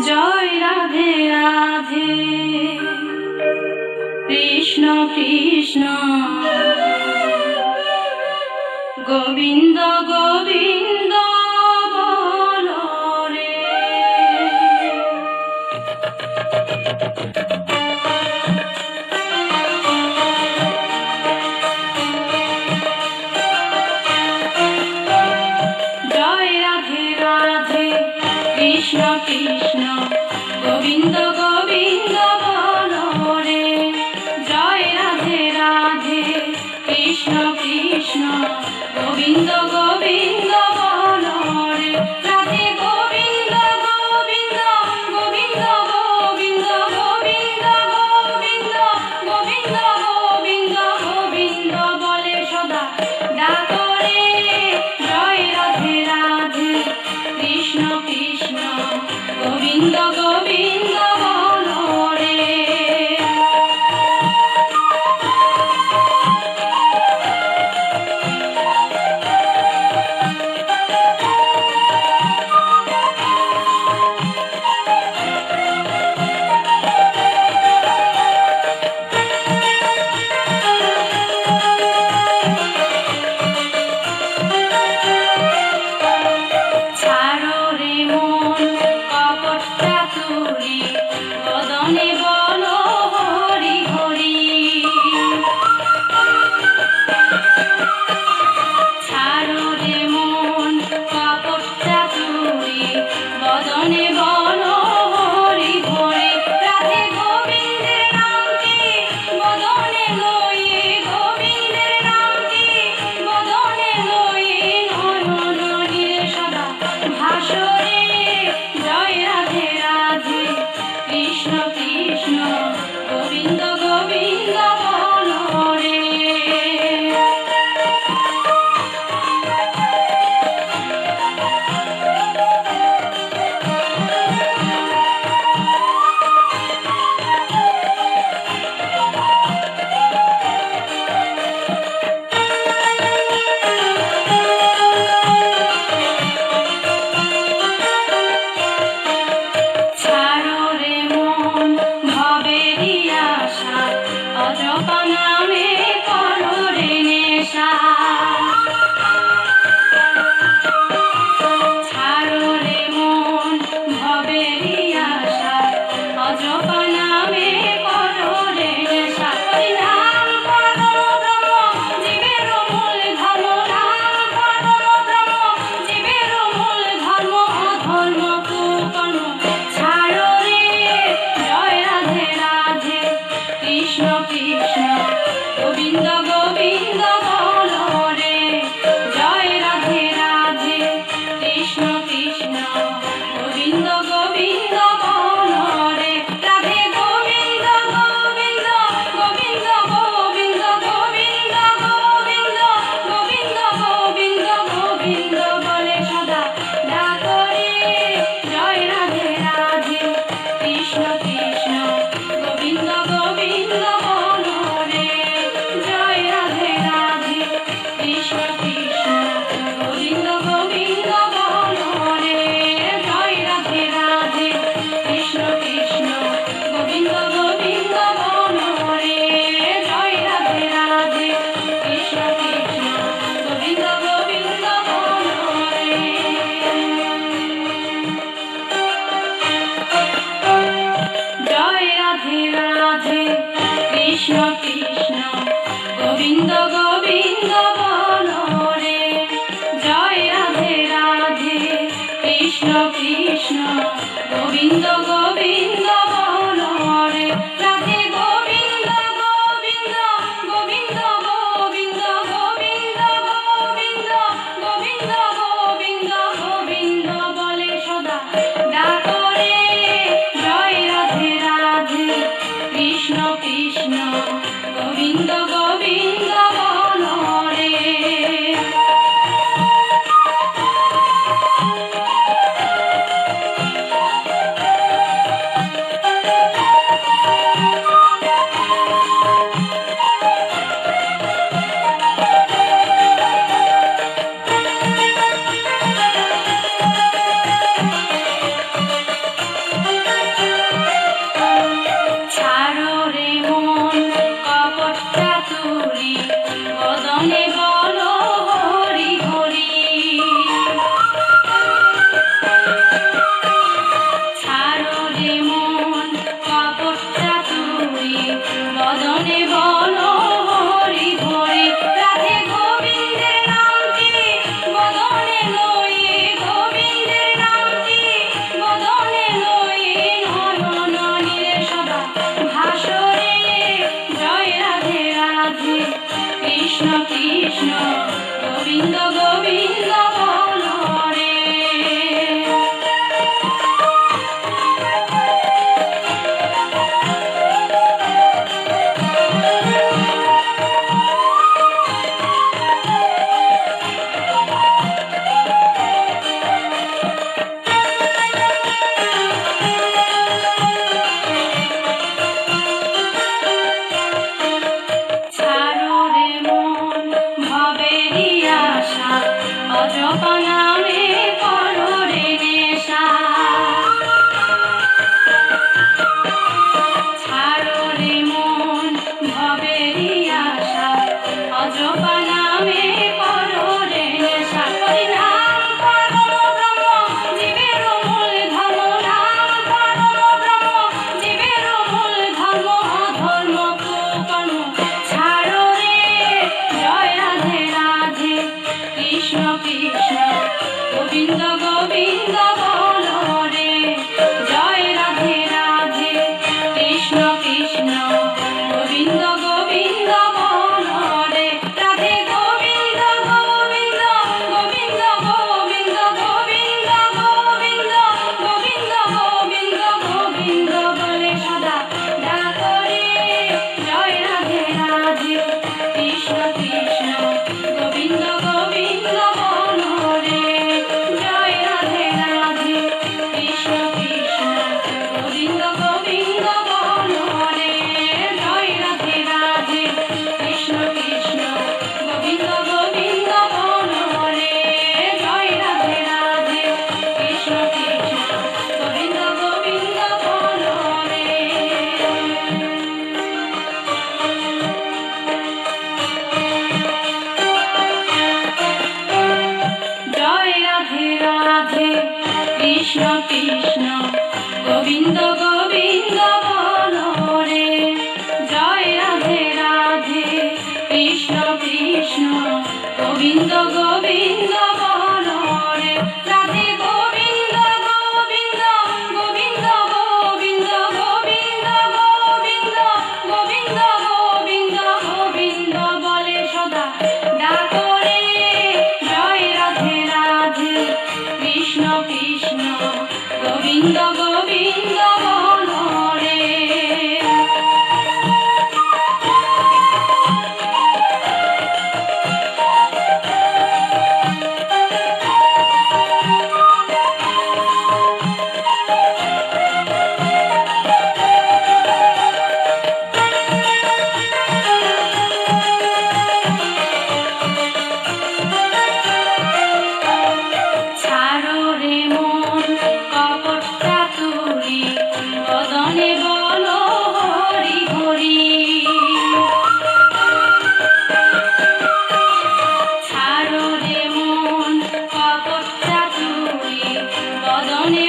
জয় রাধে রাধে কৃষ্ণ কৃষ্ণ গোবিন্দ গোবিন্দ বলো রে। জয় রাধে রাধে কৃষ্ণ কৃষ্ণ গোবিন্দ গোবিন্দ বলো রে। জয় রাধে রাধে কৃষ্ণ কৃষ্ণ গোবিন্দ গোবিন্দ বলো রে। রাধে গোবিন্দ গোবিন্দ গোবিন্দ গোবিন্দ গোবিন্দ গোবিন্দ গোবিন্দ গোবিন্দ গোবিন্দ বলে সদা ডাকো রে। জয় রাধে রাধে কৃষ্ণ কৃষ্ণ গোবিন্দ গোবিন্দ বলো রে। ছাড়ো রে মন কপট চাতুরী বদনে বলো হরি হরি। ছাড়ো রে মন কপট চাতুরী বদনে বলো হরি হরি। রাধে গোবিন্দের নামটি বদনে লয়ে গোবিন্দের নামটি বদনে লয়ে নয়ন নীরে সদা ভাসরে। জয় রাধে রাধে কৃষ্ণ কৃষ্ণ গোবিন্দ গোবিন্দ বলো রে। ছাড়ো রে মন ভবেরই আশা অজপা নামে করো রে নেশা। ছাড়ো রে মন ভবেরই আশা অজপা নামে করো রে নেশা। হরি নাম করো ব্রহ্ম জীবের মূল ধর্ম। নাম করো ব্রহ্ম জীবের মূল ধর্ম। অধর্ম কুকর্ম ছাড়ো রে। জয় রাধে রাধে কৃষ্ণ কৃষ্ণ গোবিন্দ গোবিন্দ বলো রে। জয় রাধে রাধে কৃষ্ণ কৃষ্ণ গোবিন্দ গোবিন্দ বলো রে। রাধে গোবিন্দ গোবিন্দ গোবিন্দ গোবিন্দ গোবিন্দ গোবিন্দ গোবিন্দ গোবিন্দ গোবিন্দ বলে সদা ডাকো রে। জয় রাধে রাধে কৃষ্ণ কৃষ্ণ গোবিন্দ গোবিন্দ বলো রে। জয় রাধে রাধে কৃষ্ণ কৃষ্ণ গোবিন্দ গোবিন্দ বলো রে। জয় রাধে রাধে কৃষ্ণ কৃষ্ণ গোবিন্দ গোবিন্দ বলো রে। জয় রাধে রাধে কৃষ্ণ কৃষ্ণ গোবিন্দ গোবিন্দ বলো রে। জয় রাধে রাধে কৃষ্ণ কৃষ্ণ গোবিন্দ গোবিন্দ বলো রে। জয় রাধে রাধে কৃষ্ণ কৃষ্ণ গোবিন্দ গোবিন্দ বলো রে। রাধে গোবিন্দ গোবিন্দ গোবিন্দ গোবিন্দ গোবিন্দ গোবিন্দ গোবিন্দ গোবিন্দ গোবিন্দ বলে সদা ডাকো রে। জয় রাধে রাধে কৃষ্ণ কৃষ্ণ গোবিন্দ গোবিন্দ বলো রে। কৃষ্ণ কৃষ্ণ গোবিন্দ গোবিন্দ বলো রে। জয় রাধে রাধে কৃষ্ণ কৃষ্ণ গোবিন্দ গোবিন্দ বলো রে। রাধে গোবিন্দ গোবিন্দ গোবিন্দ গোবিন্দ গোবিন্দ গোবিন্দ গোবিন্দ গোবিন্দ গোবিন্দ বলে সদা ডাকো রে। জয় রাধে রাধে কৃষ্ণ কৃষ্ণ গোবিন্দ গোবিন্দ বলো রে। ছাড়ো রে মন কপট চাতুরী, বদনে বলো হরি হরি। ছাড়ো রে মন কপট চাতুরী, বদনে